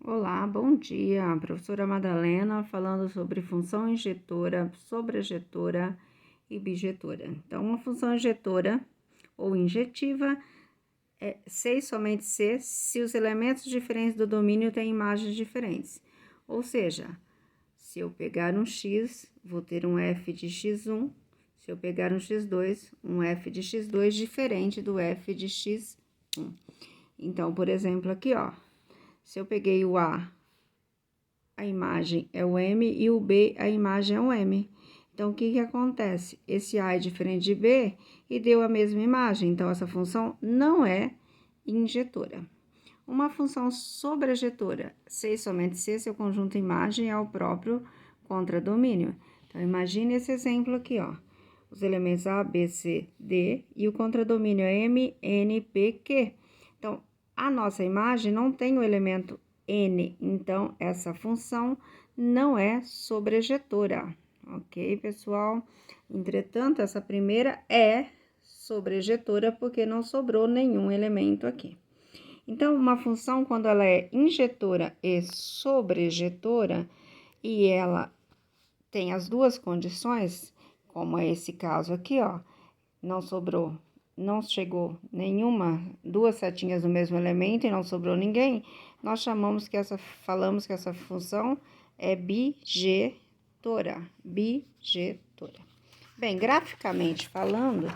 Olá, bom dia. Professora Madalena falando sobre função injetora, sobrejetora e bijetora. Então, uma função injetora ou injetiva é C e somente C se os elementos diferentes do domínio têm imagens diferentes. Ou seja, se eu pegar um x, vou ter um f de x1. Se eu pegar um x2, um f de x2 diferente do f de x1. Então, por exemplo, aqui, ó, se eu peguei o a imagem é o M, e o B, a imagem é o M. Então, o que acontece? Esse A é diferente de B e deu a mesma imagem. Então, essa função não é injetora. Uma função sobrejetora, C e somente C, seu conjunto imagem é o próprio contradomínio. Então, imagine esse exemplo aqui, ó. Os elementos A, B, C, D e o contradomínio é M, N, P, Q. Então, a nossa imagem não tem o elemento N, então essa função não é sobrejetora, ok, pessoal? Entretanto, essa primeira é sobrejetora porque não sobrou nenhum elemento aqui. Então, uma função, quando ela é injetora e sobrejetora, e ela tem as duas condições, como é esse caso aqui, ó, não chegou duas setinhas do mesmo elemento e não sobrou ninguém, nós falamos que essa função é bijetora. Bem, graficamente falando,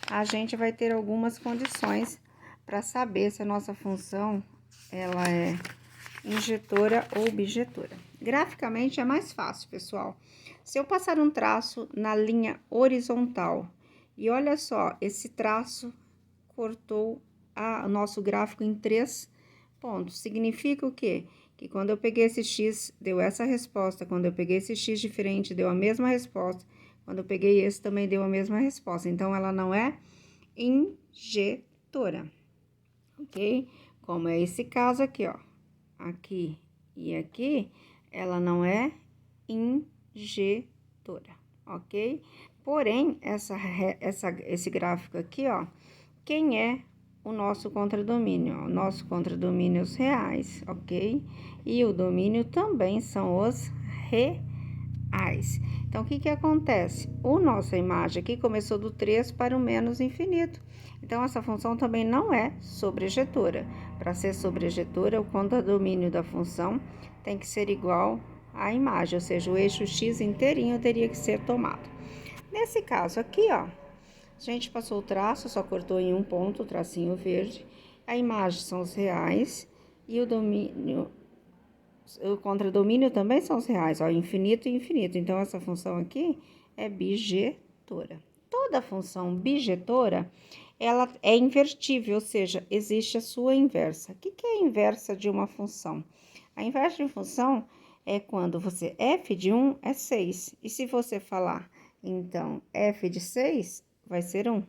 a gente vai ter algumas condições para saber se a nossa função ela é injetora ou bijetora. Graficamente é mais fácil, pessoal. Se eu passar um traço na linha horizontal, e olha só, esse traço cortou o nosso gráfico em 3 pontos. Significa o quê? Que quando eu peguei esse x, deu essa resposta. Quando eu peguei esse x diferente, deu a mesma resposta. Quando eu peguei esse, também deu a mesma resposta. Então, ela não é injetora, ok? Como é esse caso aqui, ó. Aqui e aqui, ela não é injetora, ok? Porém, esse gráfico aqui, ó, quem é o nosso contradomínio? O nosso contradomínio é os reais, ok? E o domínio também são os reais. Então, o que acontece? Nossa imagem aqui começou do 3 para o menos infinito. Então, essa função também não é sobrejetora. Para ser sobrejetora, o contradomínio da função tem que ser igual à imagem, ou seja, o eixo x inteirinho teria que ser tomado. Nesse caso aqui, ó, a gente passou o traço, só cortou em um ponto, o tracinho verde. A imagem são os reais e o contradomínio também são os reais, ó, infinito e infinito. Então, essa função aqui é bijetora. Toda função bijetora, ela é invertível, ou seja, existe a sua inversa. O que é a inversa de uma função? A inversa de uma função é quando f de 1 é 6. E se você falar, então, f de 6 vai ser 1.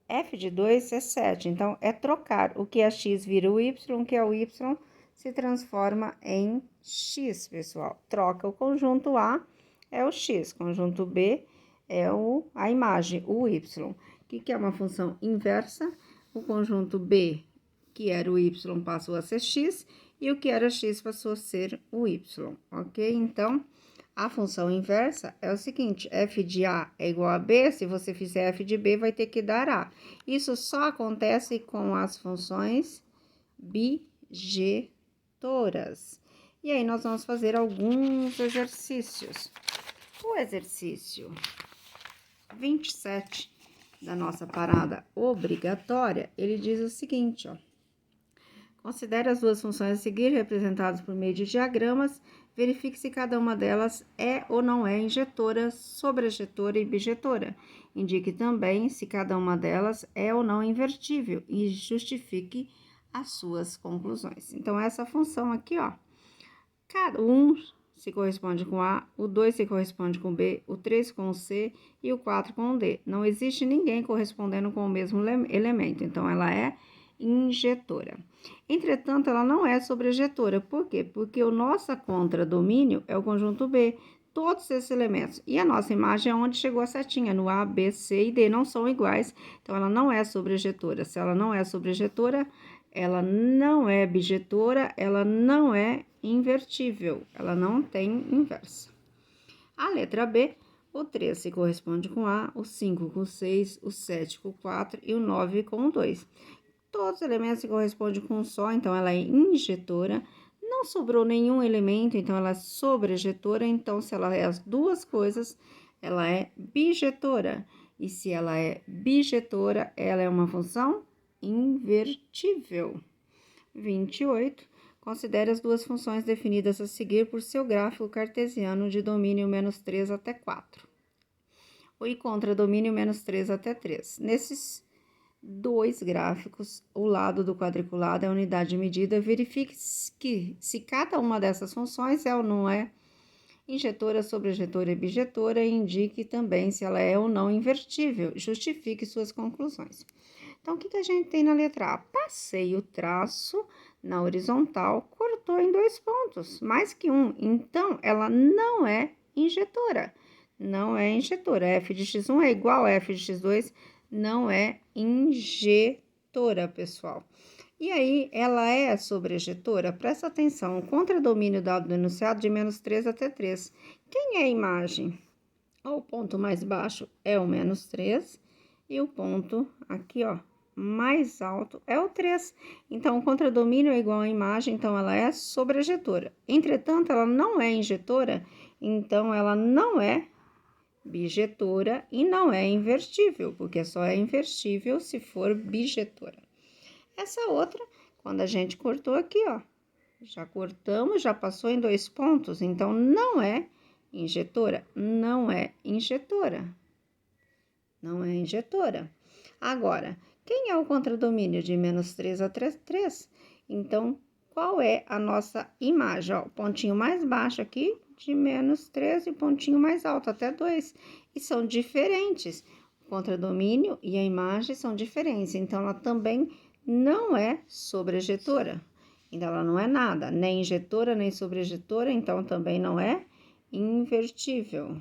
F de 2 é 7. Então, é trocar. O que é x vira o y, o que é o y se transforma em x, pessoal. Troca o conjunto A, é o x. Conjunto B é a imagem, o y. O que é uma função inversa? O conjunto B, que era o y, passou a ser x, e o que era x passou a ser o y, ok? Então, a função inversa é o seguinte, f de A é igual a B, se você fizer f de B, vai ter que dar A. Isso só acontece com as funções bijetoras. E aí, nós vamos fazer alguns exercícios. O exercício 27 da nossa parada obrigatória, ele diz o seguinte, ó. Considere as duas funções a seguir, representadas por meio de diagramas. Verifique se cada uma delas é ou não é injetora, sobrejetora e bijetora. Indique também se cada uma delas é ou não invertível e justifique as suas conclusões. Então, essa função aqui, ó, cada um se corresponde com A, o 2 se corresponde com B, o 3 com o C e o 4 com o D. Não existe ninguém correspondendo com o mesmo elemento, então ela é injetora. Entretanto, ela não é sobrejetora. Por quê? Porque o nosso contradomínio é o conjunto B, todos esses elementos. E a nossa imagem é onde chegou a setinha, no A, B, C e D, não são iguais, então ela não é sobrejetora. Se ela não é sobrejetora, ela não é bijetora, ela não é invertível, ela não tem inversa. A letra B, o 3 se corresponde com A, o 5 com 6, o 7 com 4 e o 9 com 2. Todos os elementos se correspondem com um só, então ela é injetora. Não sobrou nenhum elemento, então ela é sobrejetora. Então, se ela é as duas coisas, ela é bijetora. E se ela é bijetora, ela é uma função invertível. 28. Considere as duas funções definidas a seguir por seu gráfico cartesiano de domínio -3 até 4. E contra domínio -3 até 3. Nesses dois gráficos, o lado do quadriculado é a unidade de medida. Verifique que se cada uma dessas funções é ou não é injetora, sobrejetora e bijetora, e indique também se ela é ou não invertível. Justifique suas conclusões. Então, o que a gente tem na letra A? Passei o traço na horizontal, cortou em 2 pontos, mais que um. Então, ela não é injetora. Não é injetora. F de x1 é igual a F de x2, não é injetora, pessoal. E aí, ela é sobrejetora? Presta atenção, o contradomínio dado no enunciado de -3 até 3. Quem é a imagem? O ponto mais baixo é o -3 e o ponto aqui, ó, mais alto é o 3. Então, o contradomínio é igual à imagem, então ela é sobrejetora. Entretanto, ela não é injetora, então ela não é bijetora e não é invertível, porque só é invertível se for bijetora. Essa outra, quando a gente cortou aqui, ó, já cortamos, já passou em 2 pontos, então não é injetora, não é injetora, não é injetora. Agora, quem é o contradomínio de -3 a 3? Então, qual é a nossa imagem? Ó, o pontinho mais baixo aqui de -3 e o pontinho mais alto até 2. E são diferentes. O contradomínio e a imagem são diferentes. Então, ela também não é sobrejetora. Então, ela não é nada, nem injetora, nem sobrejetora. Então, também não é invertível.